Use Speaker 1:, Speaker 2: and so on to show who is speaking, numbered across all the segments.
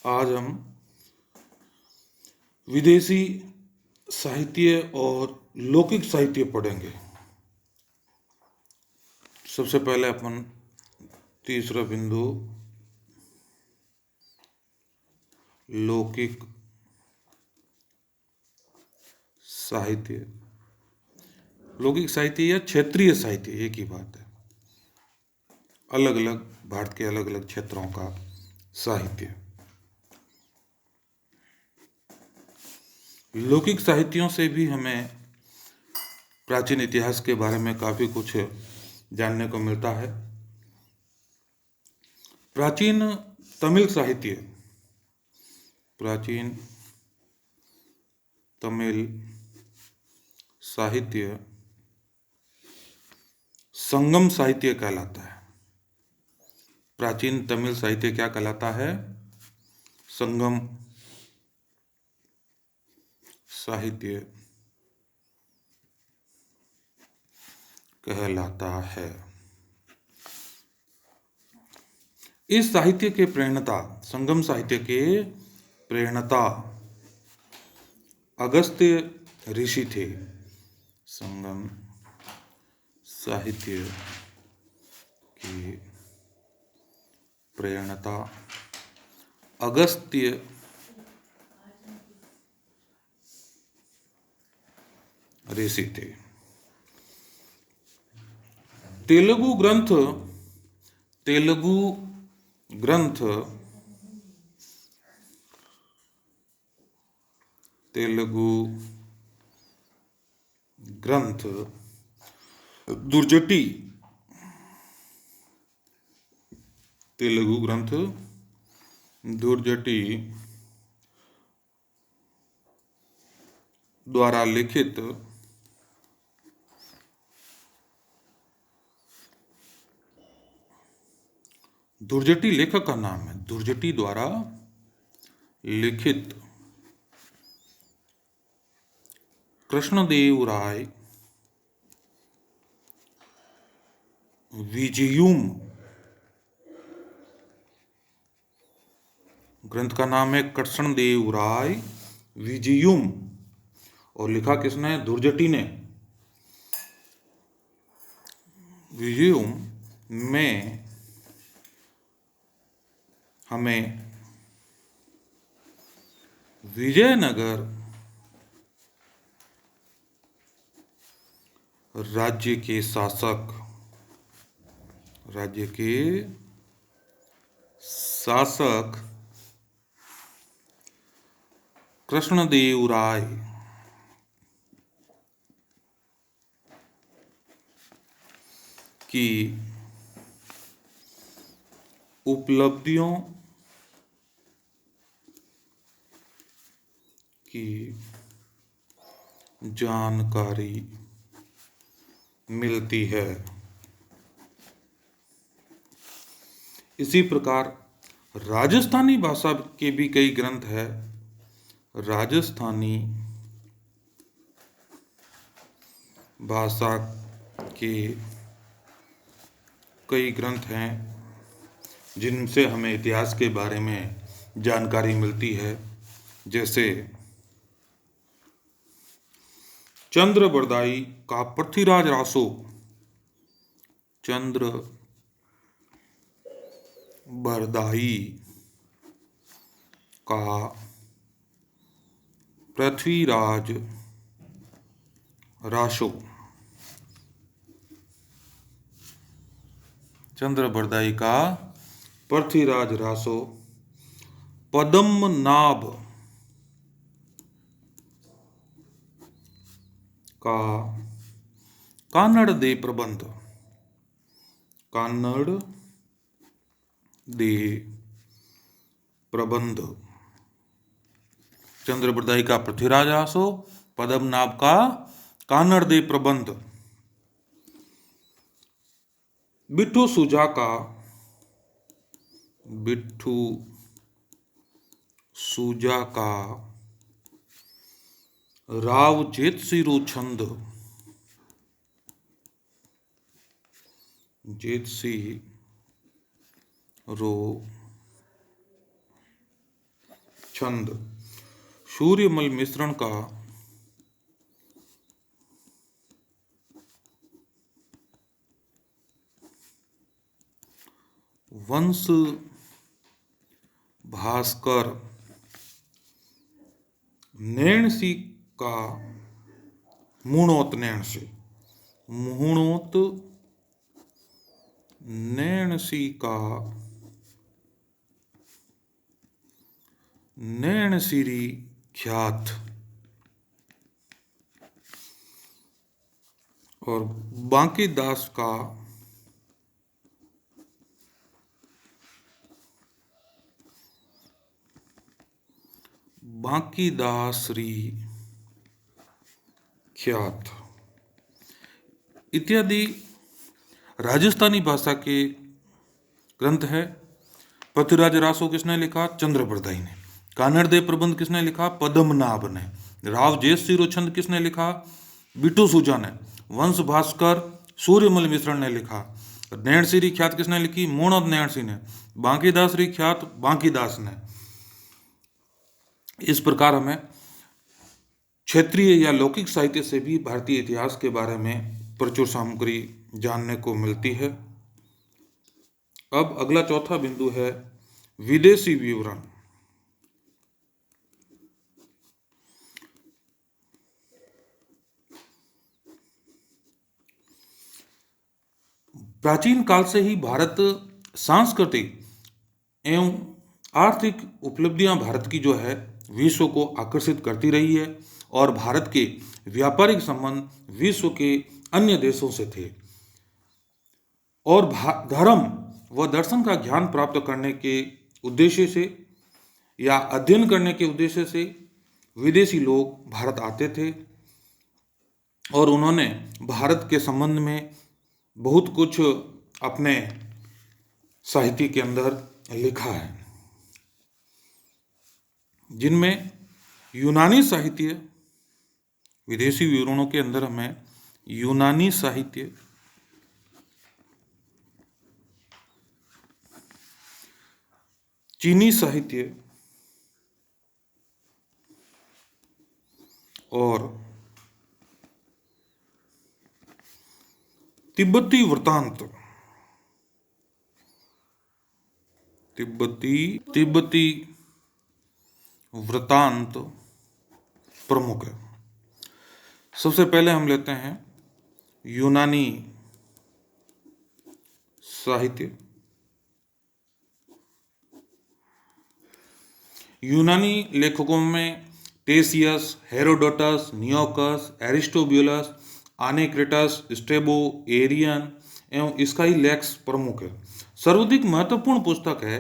Speaker 1: आज हम विदेशी साहित्य और लौकिक साहित्य पढ़ेंगे। सबसे पहले अपन तीसरा बिंदु लौकिक साहित्य। लौकिक साहित्य या क्षेत्रीय साहित्य एक ही बात है। अलग अलग भारत के अलग अलग क्षेत्रों का साहित्य। लौकिक साहित्यों से भी हमें प्राचीन इतिहास के बारे में काफी कुछ जानने को मिलता है। प्राचीन तमिल साहित्य, प्राचीन तमिल साहित्य संगम साहित्य कहलाता है। प्राचीन तमिल साहित्य क्या कहलाता है? संगम साहित्य कहलाता है। इस साहित्य के प्रेरणता, संगम साहित्य के प्रेरणता अगस्त्य ऋषि थे। संगम साहित्य की प्रेरणता अगस्त्य ऋषि थे। तेलुगु ग्रंथ दुर्जटी, तेलुगु ग्रंथ दुर्जटी द्वारा लिखित दुर्जटी लेखक का नाम है। दुर्जटी द्वारा लिखित कृष्णदेवराय विजयुम ग्रंथ का नाम है कृष्णदेवराय विजयुम, और लिखा किसने? दुर्जटी ने। विजयुम में हमें विजयनगर राज्य के शासक कृष्णदेवराय की उपलब्धियों की जानकारी मिलती है। इसी प्रकार राजस्थानी भाषा के भी कई ग्रंथ हैं। राजस्थानी भाषा के कई ग्रंथ हैं जिनसे हमें इतिहास के बारे में जानकारी मिलती है। जैसे चंद्रबरदाई का पृथ्वीराज रासो, चंद्रबरदाई का पृथ्वीराज रासो, चंद्रबरदाई का पृथ्वीराज रासो। पद्मनाभ का कानड़ दे प्रबंध, कानड़ दे प्रबंध। चंद्रबरदाई का पृथ्वीराज रासो, पद्मनाभ का कानड़ दे प्रबंध। बिट्ठू सूजा का राव जेतसिरो छंद, जेतसिरो छंद सूर्यमल मिश्रण का वंश भास्कर नैणसी का मुणोत नैण से मुणोत नैणसी का नैणसिरी ख्यात और बांकीदास का बांकीदासरी ख्यात इत्यादि राजस्थानी भाषा के ग्रंथ है। पृथ्वीराज रासो किसने लिखा? चंद्रप्रदाई ने। कानड़देव प्रबंध किसने लिखा? पद्मनाभ ने। राव जेठ सिरो छंद किसने लिखा? बिट्टू सूजा ने। वंश भास्कर सूर्यमल मिश्रण ने लिखा। नैणसिरी ख्यात किसने लिखी? मोणोत नैणसी ने। बांकीदासरी ख्यात बांकीदास ने। इस प्रकार हमें क्षेत्रीय या लौकिक साहित्य से भी भारतीय इतिहास के बारे में प्रचुर सामग्री जानने को मिलती है। अब अगला चौथा बिंदु है विदेशी विवरण। प्राचीन काल से ही भारत सांस्कृतिक एवं आर्थिक उपलब्धियां भारत की जो है विश्व को आकर्षित करती रही है और भारत के व्यापारिक संबंध विश्व के अन्य देशों से थे और धर्म व दर्शन का ज्ञान प्राप्त करने के उद्देश्य से या अध्ययन करने के उद्देश्य से विदेशी लोग भारत आते थे और उन्होंने भारत के संबंध में बहुत कुछ अपने साहित्य के अंदर लिखा है, जिनमें यूनानी साहित्य, विदेशी विवरणों के अंदर हमें यूनानी साहित्य, चीनी साहित्य और तिब्बती वृत्तांत तिब्बती वृत्तांत प्रमुख है। सबसे पहले हम लेते हैं यूनानी साहित्य। यूनानी लेखकों में टेसियस, हेरोडोटस, नियोकस, एरिस्टोब्यूलस, आनेक्रेटस, स्ट्रेबो, एरियन एवं स्काईलैक्स प्रमुख है। सर्वाधिक महत्वपूर्ण पुस्तक है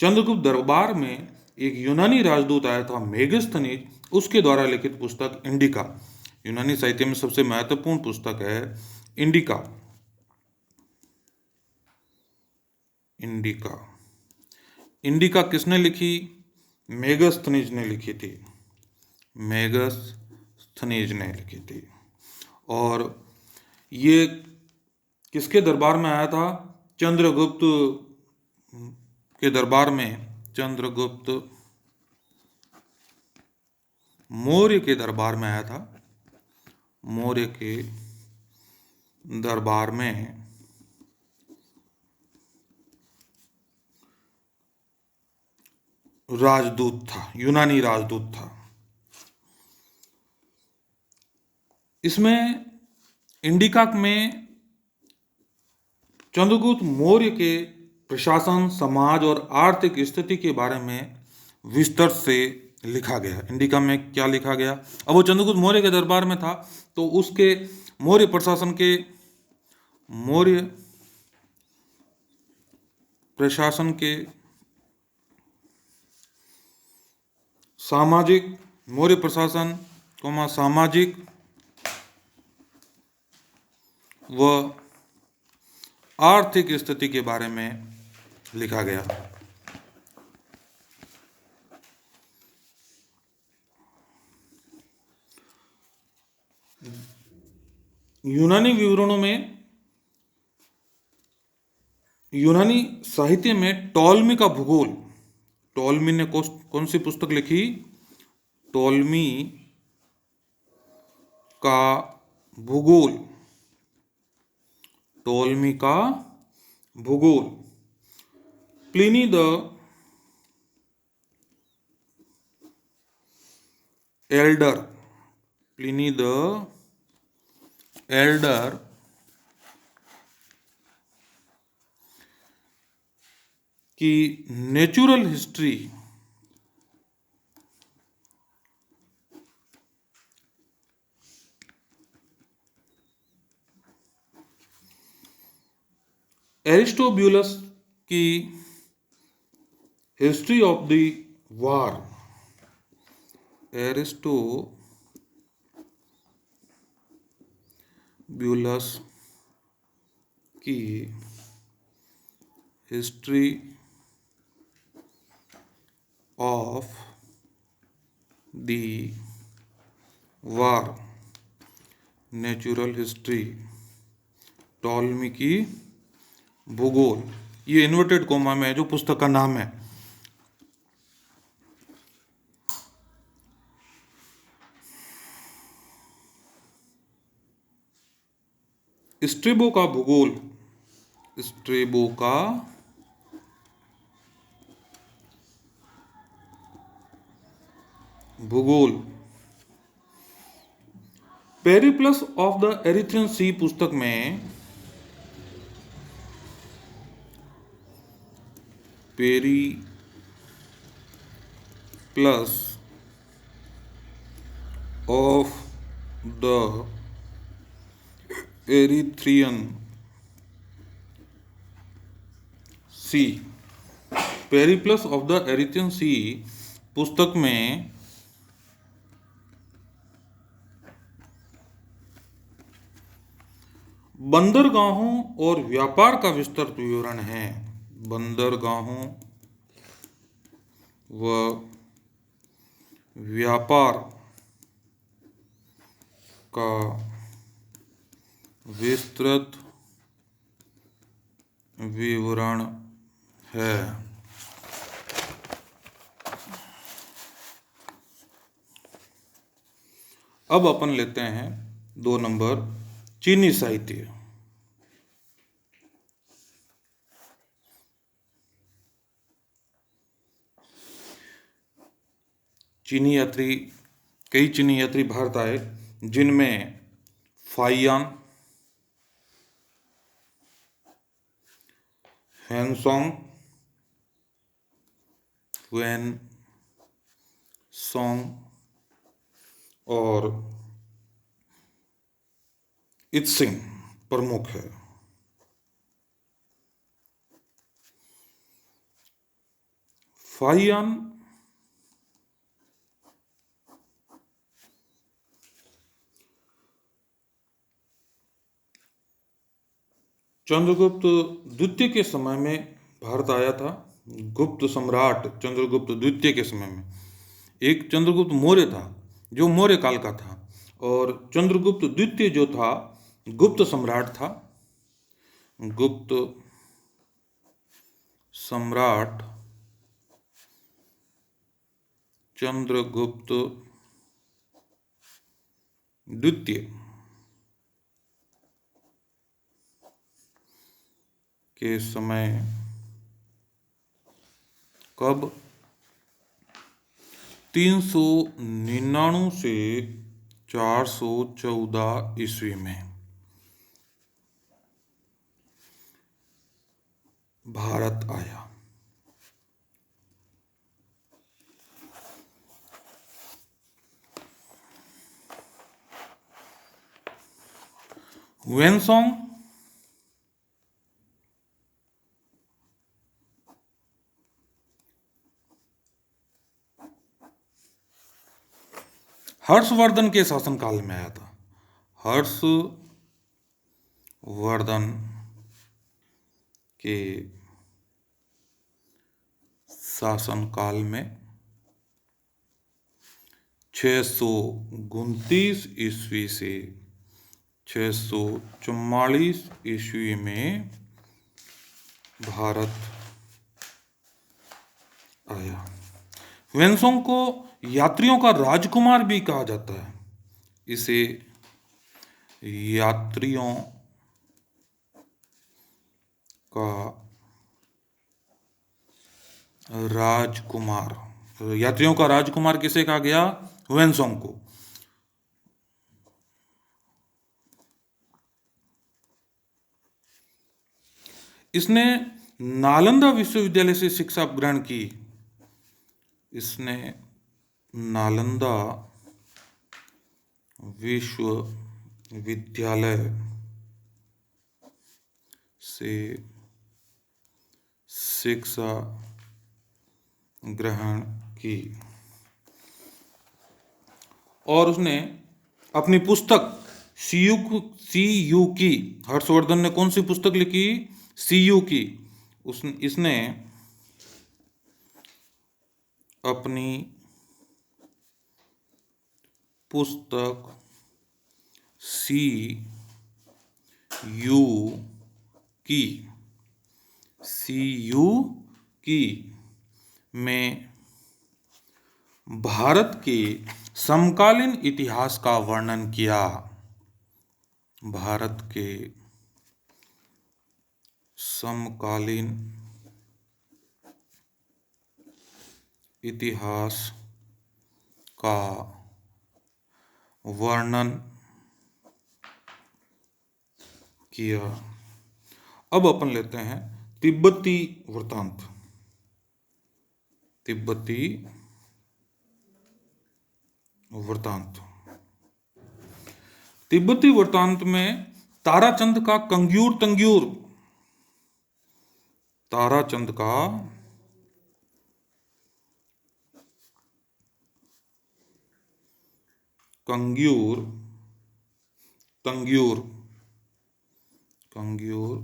Speaker 1: चंद्रगुप्त दरबार में एक यूनानी राजदूत आया था मेगस्थनीज, उसके द्वारा लिखित पुस्तक इंडिका। यूनानी साहित्य में सबसे महत्वपूर्ण पुस्तक है इंडिका। इंडिका किसने लिखी? मेगस्थनीज ने लिखी थी। मेगस्थनीज ने लिखी थी। और ये किसके दरबार में आया था? चंद्रगुप्त के दरबार में, चंद्रगुप्त मौर्य के दरबार में आया था। मौर्य के दरबार में राजदूत था, यूनानी राजदूत था। इसमें इंडिका में चंद्रगुप्त मौर्य के प्रशासन, समाज और आर्थिक स्थिति के बारे में विस्तार से लिखा गया। इंडिका में क्या लिखा गया? अब वो चंद्रगुप्त मौर्य के दरबार में था तो उसके मौर्य प्रशासन के सामाजिक, मौर्य प्रशासन सामाजिक व आर्थिक स्थिति के बारे में लिखा गया। यूनानी विवरणों में, यूनानी साहित्य में टॉलमी का भूगोल टॉलमी ने कौन सी पुस्तक लिखी? टॉलमी का भूगोल। टॉलमी का भूगोल। Pliny the Elder. Pliny the Elder की नेचुरल हिस्ट्री एरिस्टोब्यूलस की हिस्ट्री ऑफ द वार। एरिस्टोब्यूलस की history of the war. Natural history. Ptolemy की भूगोल। ये इन्वर्टेड कोमा में है जो पुस्तक का नाम है। स्ट्रेबो का भूगोल। स्ट्रेबो का भूगोल। Periplus of the Erythraean Sea पुस्तक में Periplus of the Erythraean Sea. Periplus of the Erythraean Sea पुस्तक में बंदरगाहों और व्यापार का विस्तृत विवरण है। बंदरगाहों व व्यापार का विस्तृत विवरण है। अब अपन लेते हैं 2 नंबर चीनी साहित्य। कई चीनी यात्री भारत आए, जिनमें फाइयान, ह्वेनसोंग और इत्सिंग प्रमुख है। फाहियान चंद्रगुप्त द्वितीय के समय में भारत आया था। गुप्त सम्राट चंद्रगुप्त द्वितीय के समय में एक चंद्रगुप्त मौर्य था जो मौर्य काल का था, और चंद्रगुप्त द्वितीय जो था गुप्त सम्राट था। गुप्त सम्राट चंद्रगुप्त द्वितीय के समय कब 399 से 414 ईस्वी में भारत आया। ह्वेनसोंग हर्षवर्धन के शासनकाल में आया था। हर्षवर्धन के शासनकाल में 629 ईस्वी से 644 ईस्वी में भारत आया। ह्वेनसोंग को यात्रियों का राजकुमार भी कहा जाता है। इसे यात्रियों का राजकुमार, यात्रियों का राजकुमार किसे कहा गया? ह्वेनसोंग को। इसने नालंदा विश्वविद्यालय से शिक्षा ग्रहण की। इसने नालंदा विश्वविद्यालय से शिक्षा ग्रहण की और उसने अपनी पुस्तक सीयू की, हर्षवर्धन ने कौन सी पुस्तक लिखी? सीयू की। इसने अपनी पुस्तक सीयू की में भारत के समकालीन इतिहास का वर्णन किया। भारत के समकालीन इतिहास का वर्णन किया। अब अपन लेते हैं तिब्बती वृत्तांत। तिब्बती वृत्तांत। तिब्बती वृत्तांत में ताराचंद का कंग्यूर तंग्यूर, ताराचंद का कंग्यूर तंग्यूर, कंग्यूर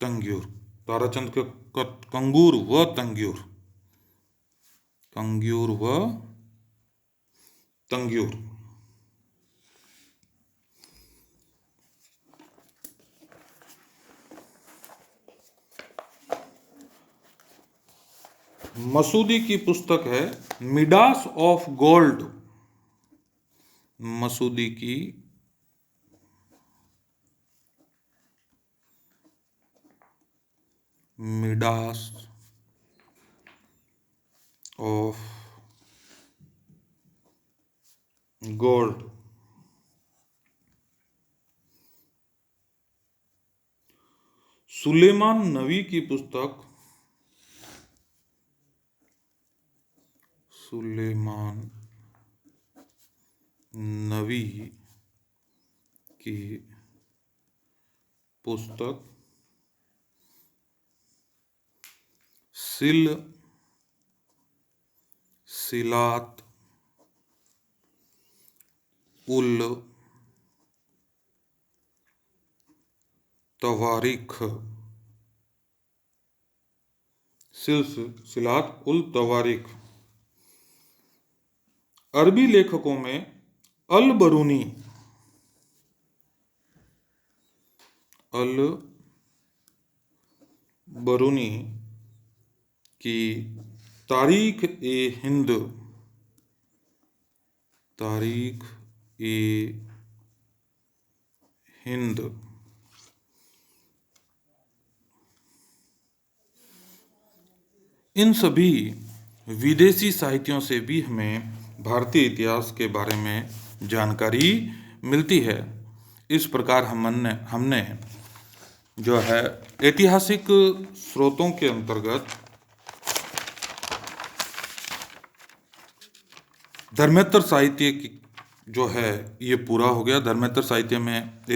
Speaker 1: तंग्यूर, ताराचंद के कंगूर व तंग्यूर, कंग्यूर व तंग्यूर। मसूदी की पुस्तक है मिडास ऑफ गोल्ड। मसूदी की मिडास ऑफ गोल्ड। सुलेमान नवी की पुस्तक, सुलेमान नवी की पुस्तक सिलात उल तवारीख, सिलसिलात उल तवारीख। अरबी लेखकों में अल बरूनी, अल बरूनी की तारीख ए हिंद, तारीख ए हिंद इन सभी विदेशी साहित्यों से भी हमें भारतीय इतिहास के बारे में जानकारी मिलती है। इस प्रकार हमने जो है ऐतिहासिक स्रोतों के अंतर्गत धर्मेतर साहित्य जो है ये पूरा हो गया। धर्मेतर साहित्य में